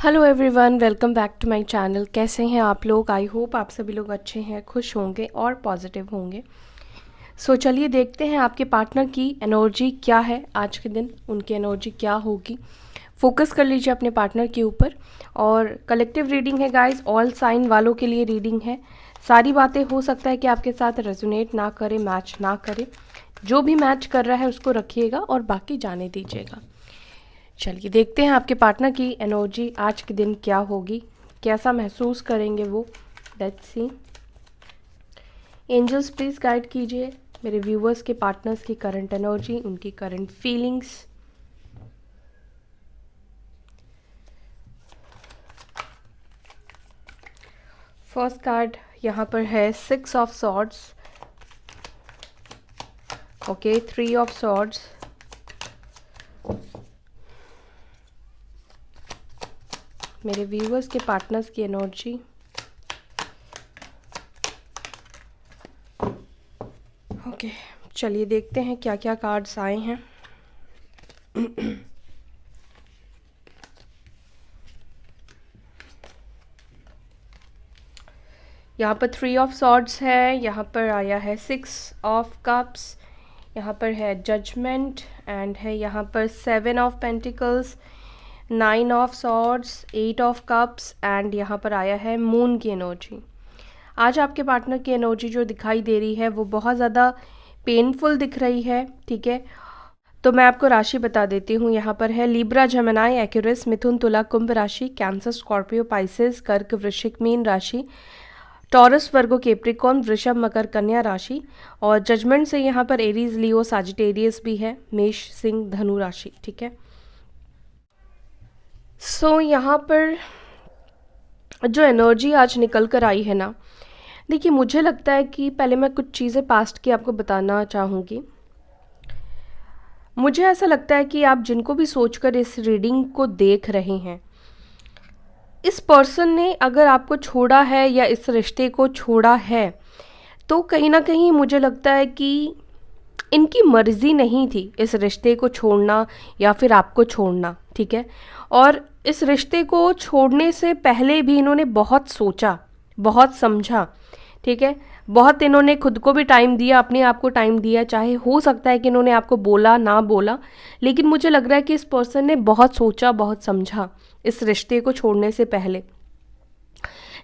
Hello everyone, welcome back to my channel. कैसे हैं आप लोग? आई होप आप सभी लोग अच्छे हैं, खुश होंगे और पॉजिटिव होंगे। चलिए देखते हैं आपके पार्टनर की एनर्जी क्या है आज के दिन, उनकी एनर्जी क्या होगी। फोकस कर लीजिए अपने पार्टनर के ऊपर। और कलेक्टिव रीडिंग है गाइस, ऑल साइन वालों के लिए रीडिंग है। सारी बातें हो सकता है कि आपके साथ रेजोनेट ना करे, मैच ना करे। जो भी मैच कर रहा है उसको रखिएगा और बाकी जाने दीजिएगा। चलिए देखते हैं आपके पार्टनर की एनर्जी आज के दिन क्या होगी, कैसा महसूस करेंगे वो। Let's see. Angels please guide कीजिए मेरे व्यूअर्स के पार्टनर्स की करंट एनर्जी, उनकी करंट फीलिंग्स। फर्स्ट कार्ड यहाँ पर है 6 of swords, okay, 3 of swords, मेरे व्यूअर्स के पार्टनर्स की एनर्जी। ओके, चलिए देखते हैं क्या क्या कार्ड्स आए हैं। यहाँ पर 3 ऑफ सॉर्ड्स है, यहाँ पर आया है 6 ऑफ कप्स, यहाँ पर है जजमेंट एंड है यहाँ पर 7 of pentacles, 9 of swords, 8 of cups and यहाँ पर आया है मून की एनर्जी। आज आपके पार्टनर की एनर्जी जो दिखाई दे रही है वो बहुत ज़्यादा पेनफुल दिख रही है, ठीक है। तो मैं आपको राशि बता देती हूँ। यहाँ पर है लिब्रा, जेमिनी, एक्यूरियस, मिथुन, तुला, कुंभ राशि, कैंसर, स्कॉर्पियो, पाइसेस, कर्क, वृश्चिक, मीन राशि, टॉरस, वर्गो, कैप्रिकॉर्न, वृषभ, मकर, कन्या राशि। और जजमेंट से यहाँ पर एरीज, लियो, साजिटेरियस भी है, मेष, सिंह, धनु राशि, ठीक है। यहाँ पर जो एनर्जी आज निकल कर आई है ना, देखिए मुझे लगता है कि पहले मैं कुछ चीज़ें पास्ट की आपको बताना चाहूँगी। मुझे ऐसा लगता है कि आप जिनको भी सोचकर इस रीडिंग को देख रहे हैं, इस पर्सन ने अगर आपको छोड़ा है या इस रिश्ते को छोड़ा है तो कहीं ना कहीं मुझे लगता है कि इनकी मर्जी नहीं थी इस रिश्ते को छोड़ना या फिर आपको छोड़ना, ठीक है। और इस रिश्ते को छोड़ने से पहले भी इन्होंने बहुत सोचा, बहुत समझा, ठीक है। बहुत इन्होंने खुद को भी टाइम दिया, अपने आप को टाइम दिया। चाहे हो सकता है कि इन्होंने आपको बोला ना बोला, लेकिन मुझे लग रहा है कि इस पर्सन ने बहुत सोचा, बहुत समझा इस रिश्ते को छोड़ने से पहले।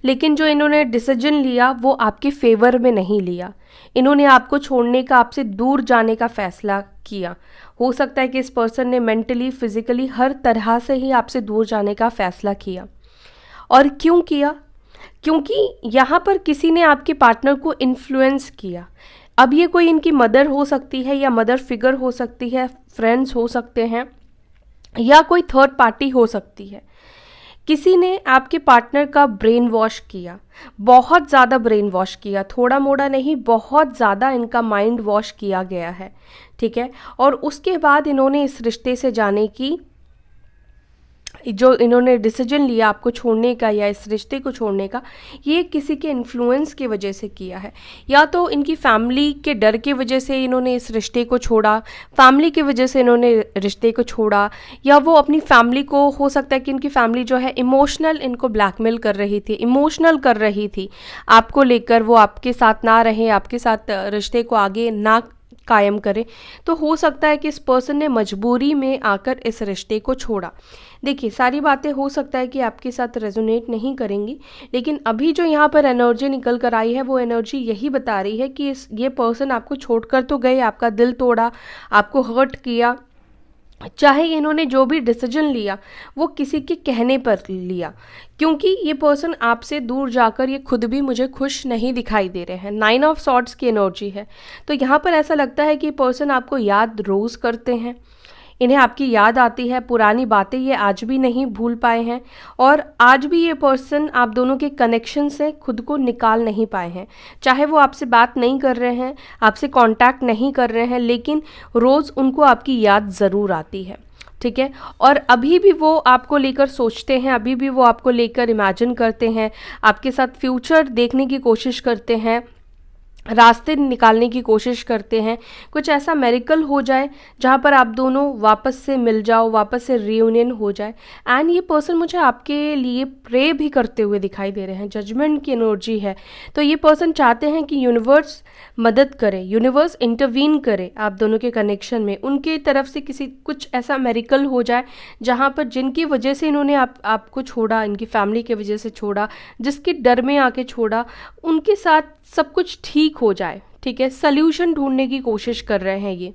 लेकिन जो इन्होंने डिसीजन लिया वो आपके फेवर में नहीं लिया। इन्होंने आपको छोड़ने का, आपसे दूर जाने का फैसला किया। हो सकता है कि इस पर्सन ने मेंटली, फिजिकली, हर तरह से ही आपसे दूर जाने का फैसला किया। और क्यों किया? क्योंकि यहाँ पर किसी ने आपके पार्टनर को इन्फ्लुएंस किया। अब ये कोई इनकी मदर हो सकती है या मदर फिगर हो सकती है, फ्रेंड्स हो सकते हैं या कोई थर्ड पार्टी हो सकती है। किसी ने आपके पार्टनर का ब्रेन वॉश किया, बहुत ज़्यादा ब्रेन वॉश किया, थोड़ा मोड़ा नहीं, बहुत ज़्यादा इनका माइंड वॉश किया गया है, ठीक है। और उसके बाद इन्होंने इस रिश्ते से जाने की, जो इन्होंने डिसीजन लिया आपको छोड़ने का या इस रिश्ते को छोड़ने का, ये किसी के इन्फ्लुएंस की वजह से किया है। या तो इनकी फैमिली के डर की वजह से इन्होंने इस रिश्ते को छोड़ा, फैमिली की वजह से इन्होंने रिश्ते को छोड़ा, या वो अपनी फैमिली को, हो सकता है कि इनकी फैमिली जो है इमोशनल इनको ब्लैकमेल कर रही थी, इमोशनल कर रही थी आपको लेकर, वो आपके साथ ना रहे, आपके साथ रिश्ते को आगे ना कायम करे। तो हो सकता है कि इस पर्सन ने मजबूरी में आकर इस रिश्ते को छोड़ा। देखिए सारी बातें हो सकता है कि आपके साथ रेजोनेट नहीं करेंगी, लेकिन अभी जो यहाँ पर एनर्जी निकल कर आई है वो एनर्जी यही बता रही है कि ये पर्सन आपको छोड़कर तो गए, आपका दिल तोड़ा, आपको हर्ट किया। चाहे इन्होंने जो भी डिसीजन लिया वो किसी के कहने पर लिया, क्योंकि ये पर्सन आपसे दूर जाकर ये खुद भी मुझे खुश नहीं दिखाई दे रहे हैं। 9 ऑफ सॉर्ड्स की एनर्जी है, तो यहाँ पर ऐसा लगता है कि पर्सन आपको याद रोज़ करते हैं, इन्हें आपकी याद आती है, पुरानी बातें ये आज भी नहीं भूल पाए हैं। और आज भी ये पर्सन आप दोनों के कनेक्शन से खुद को निकाल नहीं पाए हैं। चाहे वो आपसे बात नहीं कर रहे हैं, आपसे कांटेक्ट नहीं कर रहे हैं, लेकिन रोज़ उनको आपकी याद ज़रूर आती है, ठीक है। और अभी भी वो आपको लेकर सोचते हैं, अभी भी वो आपको लेकर इमेजिन करते हैं, आपके साथ फ्यूचर देखने की कोशिश करते हैं। रास्ते निकालने की कोशिश करते हैं, कुछ ऐसा मेरिकल हो जाए जहाँ पर आप दोनों वापस से मिल जाओ, वापस से रियूनियन हो जाए। एंड ये पर्सन मुझे आपके लिए प्रे भी करते हुए दिखाई दे रहे हैं, जजमेंट की एनर्जी है। तो ये पर्सन चाहते हैं कि यूनिवर्स मदद करे, यूनिवर्स इंटरवीन करे आप दोनों के कनेक्शन में, उनके तरफ से किसी कुछ ऐसा मेरिकल हो जाए जहाँ पर जिनकी वजह से इन्होंने आपको छोड़ा, इनकी फैमिली की वजह से छोड़ा, जिसके डर में आके छोड़ा, उनके साथ सब कुछ ठीक हो जाए। ठीक है, सल्यूशन ढूंढने की कोशिश कर रहे हैं ये।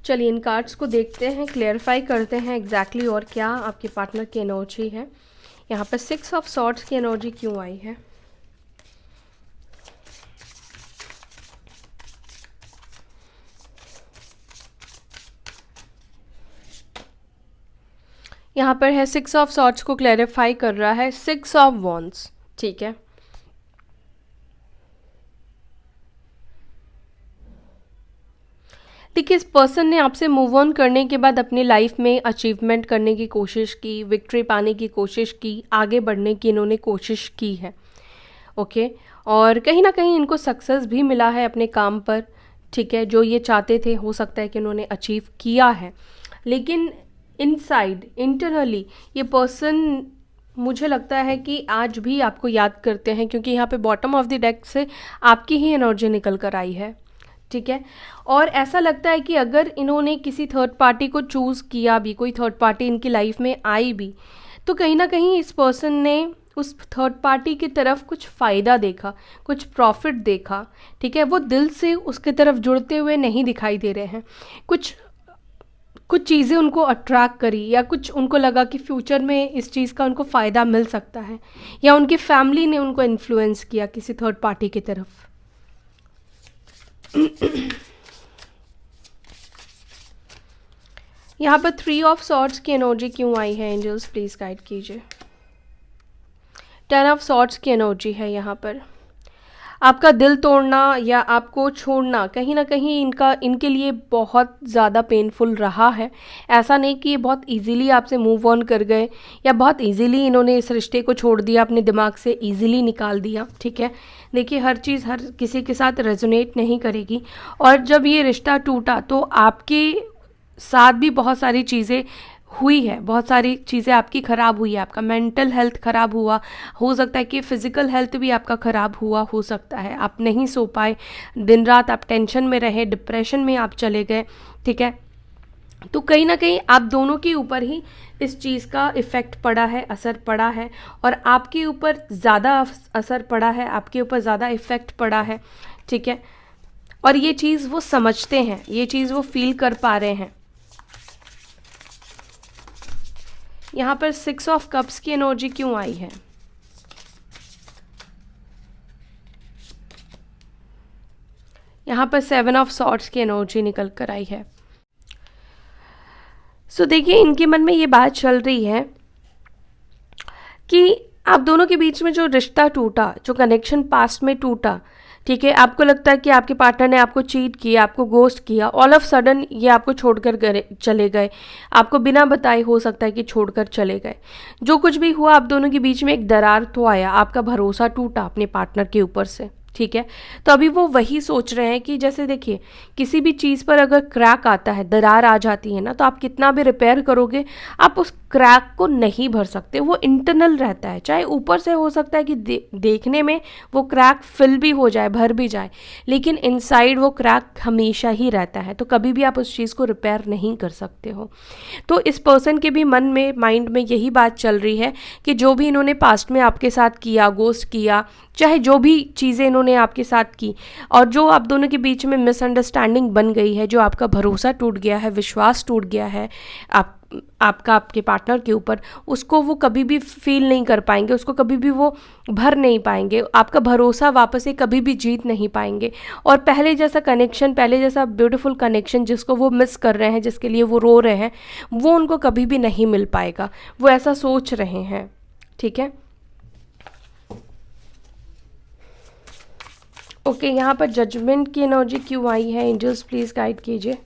चलिए इन कार्ड्स को देखते हैं, क्लेरिफाई करते हैं एग्जैक्टली और क्या आपके पार्टनर की एनर्जी है। यहाँ पर 6 ऑफ सॉर्ड्स की एनर्जी क्यों आई है? यहाँ पर है 6 ऑफ सॉर्ड्स को क्लैरिफाई कर रहा है 6 ऑफ वॉन्ड्स। ठीक है, देखिए इस पर्सन ने आपसे मूव ऑन करने के बाद अपनी लाइफ में अचीवमेंट करने की कोशिश की, विक्ट्री पाने की कोशिश की, आगे बढ़ने की इन्होंने कोशिश की है। ओके, और कहीं ना कहीं इनको सक्सेस भी मिला है अपने काम पर। ठीक है, जो ये चाहते थे हो सकता है कि इन्होंने अचीव किया है, लेकिन इनसाइड इंटरनली ये पर्सन मुझे लगता है कि आज भी आपको याद करते हैं, क्योंकि यहाँ पे बॉटम ऑफ द डेक से आपकी ही एनर्जी निकल कर आई है। ठीक है, और ऐसा लगता है कि अगर इन्होंने किसी थर्ड पार्टी को चूज़ किया भी, कोई थर्ड पार्टी इनकी लाइफ में आई भी, तो कहीं ना कहीं इस पर्सन ने उस थर्ड पार्टी की तरफ कुछ फ़ायदा देखा, कुछ प्रॉफिट देखा। ठीक है, वो दिल से उसके तरफ जुड़ते हुए नहीं दिखाई दे रहे हैं। कुछ चीज़ें उनको अट्रैक्ट करी, या कुछ उनको लगा कि फ्यूचर में इस चीज़ का उनको फ़ायदा मिल सकता है, या उनकी फैमिली ने उनको इन्फ्लुएंस किया किसी थर्ड पार्टी की तरफ। यहाँ पर 3 ऑफ सॉर्ड्स की एनर्जी क्यों आई है? एंजल्स प्लीज़ गाइड कीजिए। 10 ऑफ सॉर्ड्स की एनर्जी है यहाँ पर। आपका दिल तोड़ना या आपको छोड़ना कहीं ना कहीं इनके लिए बहुत ज़्यादा पेनफुल रहा है। ऐसा नहीं कि ये बहुत इजीली आपसे मूव ऑन कर गए, या बहुत इजीली इन्होंने इस रिश्ते को छोड़ दिया, अपने दिमाग से इजीली निकाल दिया। ठीक है, देखिए हर चीज़ हर किसी के साथ रेजोनेट नहीं करेगी, और जब ये रिश्ता टूटा तो आपके साथ भी बहुत सारी चीज़ें हुई है, बहुत सारी चीज़ें आपकी ख़राब हुई है। आपका मेंटल हेल्थ ख़राब हुआ, हो सकता है कि फिज़िकल हेल्थ भी आपका ख़राब हुआ हो सकता है। आप नहीं सो पाए, दिन रात आप टेंशन में रहे, डिप्रेशन में आप चले गए। ठीक है, तो कहीं ना कहीं आप दोनों के ऊपर ही इस चीज़ का इफ़ेक्ट पड़ा है, असर पड़ा है, और आपके ऊपर ज़्यादा असर पड़ा है, आपके ऊपर ज़्यादा इफ़ेक्ट पड़ा है। ठीक है, और ये चीज़ वो समझते हैं, ये चीज़ वो फील कर पा रहे हैं। यहाँ पर 6 ऑफ कप्स की एनर्जी क्यों आई है? यहाँ पर 7 ऑफ सॉर्ड्स की एनर्जी निकल कर आई है। सो देखिए इनके मन में ये बात चल रही है कि आप दोनों के बीच में जो रिश्ता टूटा, जो कनेक्शन पास्ट में टूटा, ठीक है, आपको लगता है कि आपके पार्टनर ने आपको चीट किया, आपको गोस्ट किया, ऑल ऑफ सडन ये आपको छोड़कर चले गए, आपको बिना बताए हो सकता है कि छोड़कर चले गए। जो कुछ भी हुआ आप दोनों के बीच में एक दरार तो आया, आपका भरोसा टूटा अपने पार्टनर के ऊपर से। ठीक है, तो अभी वो वही सोच रहे हैं कि जैसे देखिए किसी भी चीज़ पर अगर क्रैक आता है, दरार आ जाती है ना, तो आप कितना भी रिपेयर करोगे आप उस क्रैक को नहीं भर सकते। वो इंटरनल रहता है, चाहे ऊपर से हो सकता है कि देखने में वो क्रैक फिल भी हो जाए, भर भी जाए, लेकिन इनसाइड वो क्रैक हमेशा ही रहता है। तो कभी भी आप उस चीज़ को रिपेयर नहीं कर सकते हो। तो इस पर्सन के भी मन में, माइंड में यही बात चल रही है कि जो भी इन्होंने पास्ट में आपके साथ किया, गोस्ट किया, चाहे जो भी चीज़ें इन्होंने आपके साथ की, और जो आप दोनों के बीच में मिसअंडरस्टैंडिंग बन गई है, जो आपका भरोसा टूट गया है, विश्वास टूट गया है आपका आपके पार्टनर के ऊपर, उसको वो कभी भी फील नहीं कर पाएंगे, उसको कभी भी वो भर नहीं पाएंगे, आपका भरोसा वापस से कभी भी जीत नहीं पाएंगे। और पहले जैसा कनेक्शन, पहले जैसा ब्यूटीफुल कनेक्शन जिसको वो मिस कर रहे हैं, जिसके लिए वो रो रहे हैं, वो उनको कभी भी नहीं मिल पाएगा। वो ऐसा सोच रहे हैं। ठीक है, ओके, यहाँ पर जजमेंट की एनर्जी क्यों आई है? एंजल्स प्लीज़ गाइड कीजिए।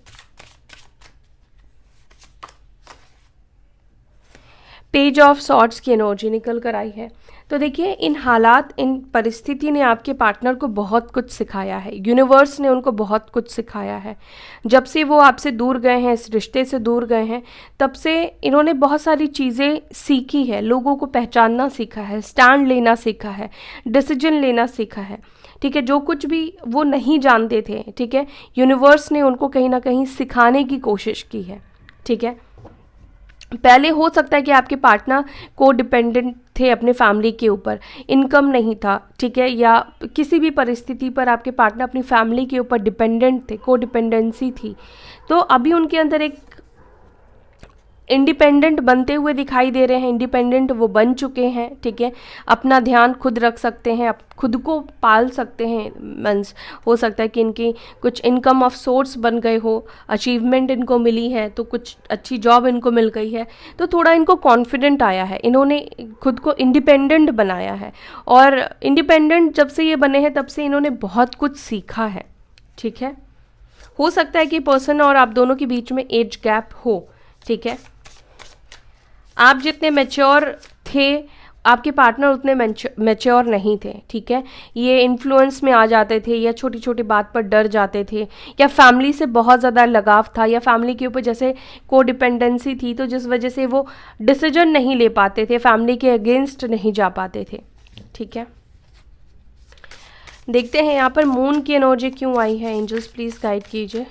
पेज ऑफ सॉर्ड्स की एनर्जी निकल कर आई है। तो देखिए, इन हालात, इन परिस्थिति ने आपके पार्टनर को बहुत कुछ सिखाया है, यूनिवर्स ने उनको बहुत कुछ सिखाया है। जब से वो आपसे दूर गए हैं, इस रिश्ते से दूर गए हैं, तब से इन्होंने बहुत सारी चीज़ें सीखी है, लोगों को पहचानना सीखा है, स्टैंड लेना सीखा है, डिसीजन लेना सीखा है, ठीक है। जो कुछ भी वो नहीं जानते थे, ठीक है, यूनिवर्स ने उनको कहीं ना कहीं सिखाने की कोशिश की है, ठीक है। पहले हो सकता है कि आपके पार्टनर को डिपेंडेंट थे अपने फैमिली के ऊपर, इनकम नहीं था, ठीक है, या किसी भी परिस्थिति पर आपके पार्टनर अपनी फैमिली के ऊपर डिपेंडेंट थे, को डिपेंडेंसी थी। तो अभी उनके अंदर एक इंडिपेंडेंट बनते हुए दिखाई दे रहे हैं, इंडिपेंडेंट वो बन चुके हैं, ठीक है। अपना ध्यान खुद रख सकते हैं, खुद को पाल सकते हैं। मीन्स हो सकता है कि इनकी कुछ इनकम ऑफ सोर्स बन गए हो, अचीवमेंट इनको मिली है, तो कुछ अच्छी जॉब इनको मिल गई है, तो थोड़ा इनको कॉन्फिडेंट आया है, इन्होंने खुद को इंडिपेंडेंट बनाया है। और इंडिपेंडेंट जब से ये बने हैं तब से इन्होंने बहुत कुछ सीखा है, ठीक है। हो सकता है कि पर्सन और आप दोनों के बीच में एज गैप हो, ठीक है। आप जितने मैच्योर थे, आपके पार्टनर उतने मैच्योर नहीं थे, ठीक है। ये इन्फ्लुएंस में आ जाते थे, या छोटी छोटी बात पर डर जाते थे, या फैमिली से बहुत ज़्यादा लगाव था, या फैमिली के ऊपर जैसे को डिपेंडेंसी थी, तो जिस वजह से वो डिसीजन नहीं ले पाते थे, फैमिली के अगेंस्ट नहीं जा पाते थे, ठीक है। देखते हैं यहाँ पर मून की एनर्जी क्यों आई है, एंजल्स प्लीज़ गाइड कीजिए।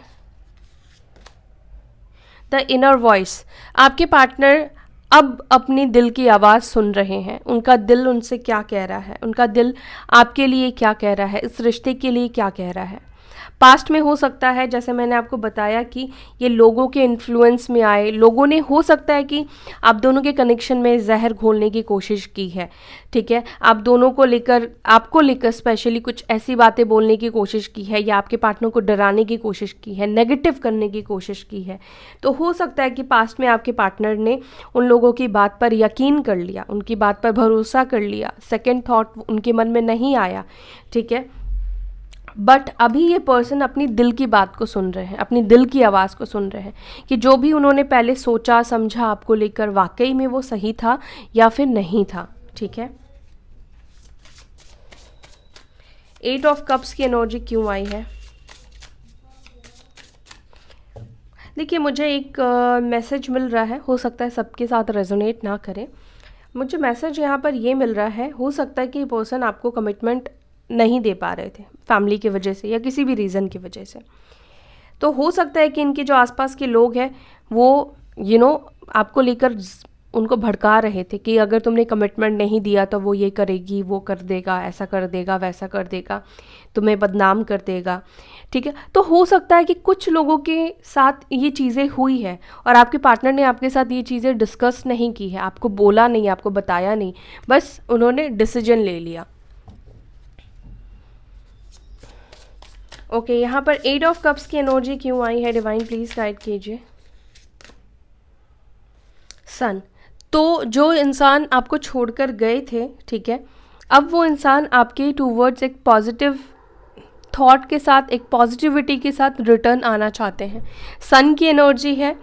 द इनर वॉइस, आपके पार्टनर अब अपनी दिल की आवाज़ सुन रहे हैं, उनका दिल उनसे क्या कह रहा है, उनका दिल आपके लिए क्या कह रहा है, इस रिश्ते के लिए क्या कह रहा है। पास्ट में हो सकता है, जैसे मैंने आपको बताया कि ये लोगों के इन्फ्लुएंस में आए, लोगों ने हो सकता है कि आप दोनों के कनेक्शन में जहर घोलने की कोशिश की है, ठीक है। आप दोनों को लेकर, आपको लेकर स्पेशली कुछ ऐसी बातें बोलने की कोशिश की है, या आपके पार्टनर को डराने की कोशिश की है, नेगेटिव करने की कोशिश की है। तो हो सकता है कि पास्ट में आपके पार्टनर ने उन लोगों की बात पर यकीन कर लिया, उनकी बात पर भरोसा कर लिया, सेकेंड थॉट उनके मन में नहीं आया, ठीक है। बट अभी ये पर्सन अपनी दिल की बात को सुन रहे हैं, अपनी दिल की आवाज़ को सुन रहे हैं, कि जो भी उन्होंने पहले सोचा समझा आपको लेकर, वाकई में वो सही था या फिर नहीं था, ठीक है। 8 ऑफ कप्स की एनर्जी क्यों आई है? देखिए, मुझे एक मैसेज मिल रहा है, हो सकता है सबके साथ रेजोनेट ना करे। मुझे मैसेज यहाँ पर ये मिल रहा है, हो सकता है कि पर्सन आपको कमिटमेंट नहीं दे पा रहे थे फैमिली की वजह से, या किसी भी रीज़न की वजह से। तो हो सकता है कि इनके जो आसपास के लोग हैं वो आपको लेकर उनको भड़का रहे थे कि अगर तुमने कमिटमेंट नहीं दिया तो वो ये करेगी, वो कर देगा, ऐसा कर देगा, वैसा कर देगा, तुम्हें बदनाम कर देगा, ठीक है। तो हो सकता है कि कुछ लोगों के साथ ये चीज़ें हुई है और आपके पार्टनर ने आपके साथ ये चीज़ें डिस्कस नहीं की है, आपको बोला नहीं, आपको बताया नहीं, बस उन्होंने डिसीजन ले लिया। ओके, यहाँ पर 8 ऑफ कप्स की एनर्जी क्यों आई है? डिवाइन प्लीज गाइड कीजिए। सन, तो जो इंसान आपको छोड़कर गए थे, ठीक है, अब वो इंसान आपके टूवर्ड्स एक पॉजिटिव थॉट के साथ, एक पॉजिटिविटी के साथ रिटर्न आना चाहते हैं। सन की एनर्जी है,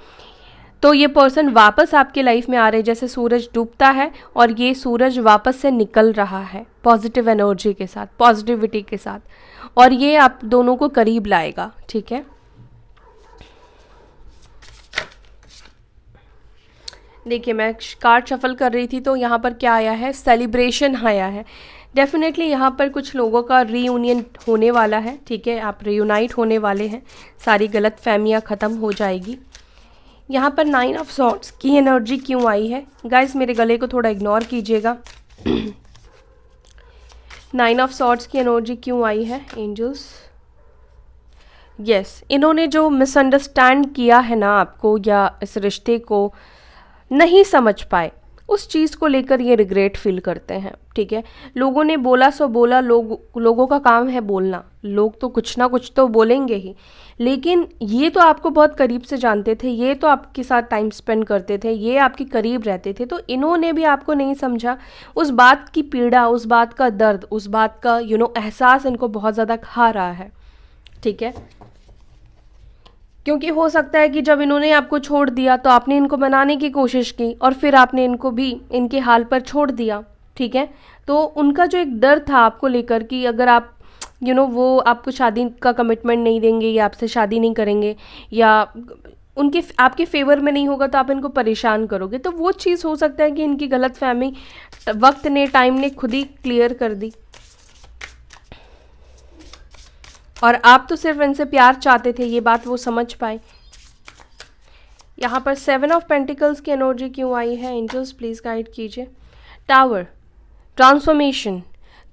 तो ये पर्सन वापस आपके लाइफ में आ रहे हैं, जैसे सूरज डूबता है और ये सूरज वापस से निकल रहा है पॉजिटिव एनर्जी के साथ, पॉजिटिविटी के साथ, और ये आप दोनों को करीब लाएगा, ठीक है। देखिए, मैं कार्ड शफल कर रही थी तो यहाँ पर क्या आया है? सेलिब्रेशन आया है। डेफिनेटली यहाँ पर कुछ लोगों का रीयूनियन होने वाला है, ठीक है, आप रीयूनाइट होने वाले हैं, सारी गलत फहमियाँ ख़त्म हो जाएगी। यहाँ पर 9 ऑफ सॉर्ड्स की एनर्जी क्यों आई है? गाइस, मेरे गले को थोड़ा इग्नोर कीजिएगा। 9 ऑफ सॉर्ड्स की एनर्जी क्यों आई है एंजल्स? यस, इन्होंने जो मिसअंडरस्टैंड किया है ना आपको, या इस रिश्ते को नहीं समझ पाए, उस चीज़ को लेकर ये रिग्रेट फील करते हैं, ठीक है। लोगों ने बोला सो बोला, लोगों का काम है बोलना, लोग तो कुछ ना कुछ तो बोलेंगे ही, लेकिन ये तो आपको बहुत करीब से जानते थे, ये तो आपके साथ टाइम स्पेंड करते थे, ये आपके करीब रहते थे, तो इन्होंने भी आपको नहीं समझा। उस बात की पीड़ा, उस बात का दर्द, उस बात का एहसास इनको बहुत ज़्यादा खा रहा है, ठीक है। क्योंकि हो सकता है कि जब इन्होंने आपको छोड़ दिया तो आपने इनको मनाने की कोशिश की और फिर आपने इनको भी इनके हाल पर छोड़ दिया, ठीक है। तो उनका जो एक डर था आपको लेकर कि अगर आप वो आपको शादी का कमिटमेंट नहीं देंगे या आपसे शादी नहीं करेंगे या उनके आपके फेवर में नहीं होगा तो आप इनको परेशान करोगे, तो वो चीज़ हो सकता है कि इनकी गलतफहमी वक्त ने, टाइम ने खुद ही क्लियर कर दी और आप तो सिर्फ इनसे प्यार चाहते थे, ये बात वो समझ पाए। यहाँ पर 7 ऑफ पेंटिकल्स की एनर्जी क्यों आई है? एंजल्स प्लीज़ गाइड कीजिए। Tower, transformation.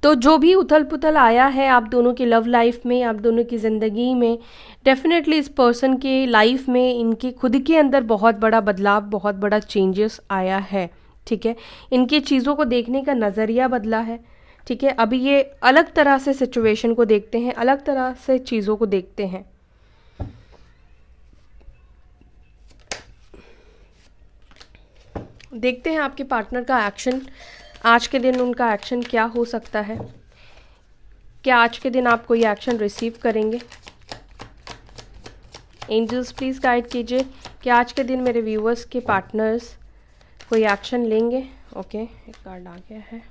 तो जो भी उथल पुथल आया है आप दोनों की लव लाइफ में, आप दोनों की ज़िंदगी में, डेफिनेटली इस पर्सन के लाइफ में इनके खुद के अंदर बहुत बड़ा बदलाव, बहुत बड़ा चेंजेस आया है, ठीक है। इनकी चीज़ों को देखने का नज़रिया बदला है, ठीक है। अभी ये अलग तरह से सिचुएशन को देखते हैं, अलग तरह से चीज़ों को देखते हैं। देखते हैं आपके पार्टनर का एक्शन, आज के दिन उनका एक्शन क्या हो सकता है। क्या आज के दिन आप कोई एक्शन रिसीव करेंगे? एंजल्स प्लीज़ गाइड कीजिए कि आज के दिन मेरे व्यूअर्स के पार्टनर्स कोई एक्शन लेंगे। ओके, एक कार्ड आ गया है।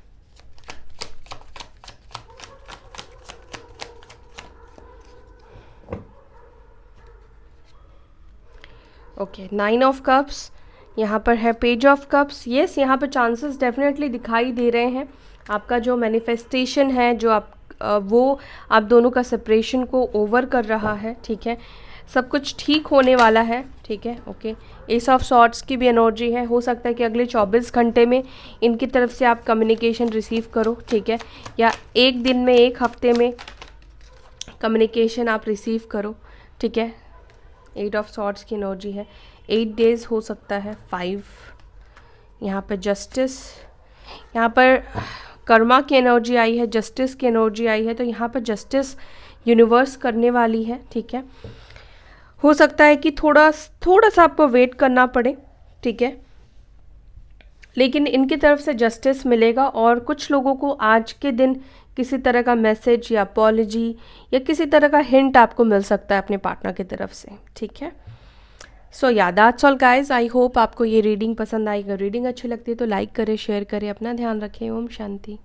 ओके, 9 ऑफ कप्स, यहाँ पर है पेज ऑफ कप्स। येस, यहाँ पर चांसेस डेफिनेटली दिखाई दे रहे हैं। आपका जो मैनिफेस्टेशन है, जो वो आप दोनों का सेपरेशन को ओवर कर रहा है, ठीक है। सब कुछ ठीक होने वाला है, ठीक है। ओके, एस ऑफ सॉर्ड्स की भी एनर्जी है। हो सकता है कि अगले 24 घंटे में इनकी तरफ से आप कम्युनिकेशन रिसीव करो, ठीक है, या एक दिन में, एक हफ्ते में कम्युनिकेशन आप रिसीव करो, ठीक है। 8 ऑफ सॉर्ड्स की एनर्जी है। 8 डेज़ हो सकता है। 5, यहाँ पर जस्टिस, यहाँ पर कर्मा की एनर्जी आई है, जस्टिस की एनर्जी आई है। तो यहाँ पर जस्टिस यूनिवर्स करने वाली है, ठीक है। हो सकता है कि थोड़ा सा आपको वेट करना पड़े, ठीक है, लेकिन इनकी तरफ से जस्टिस मिलेगा। और कुछ लोगों को आज के दिन किसी तरह का मैसेज या अपॉलजी या किसी तरह का हिंट आपको मिल सकता है अपने पार्टनर की तरफ से, ठीक है। सो या that's all guys, I hope आपको ये रीडिंग पसंद आई। अगर रीडिंग अच्छी लगती है तो लाइक करें, शेयर करें, अपना ध्यान रखें। ओम शांति।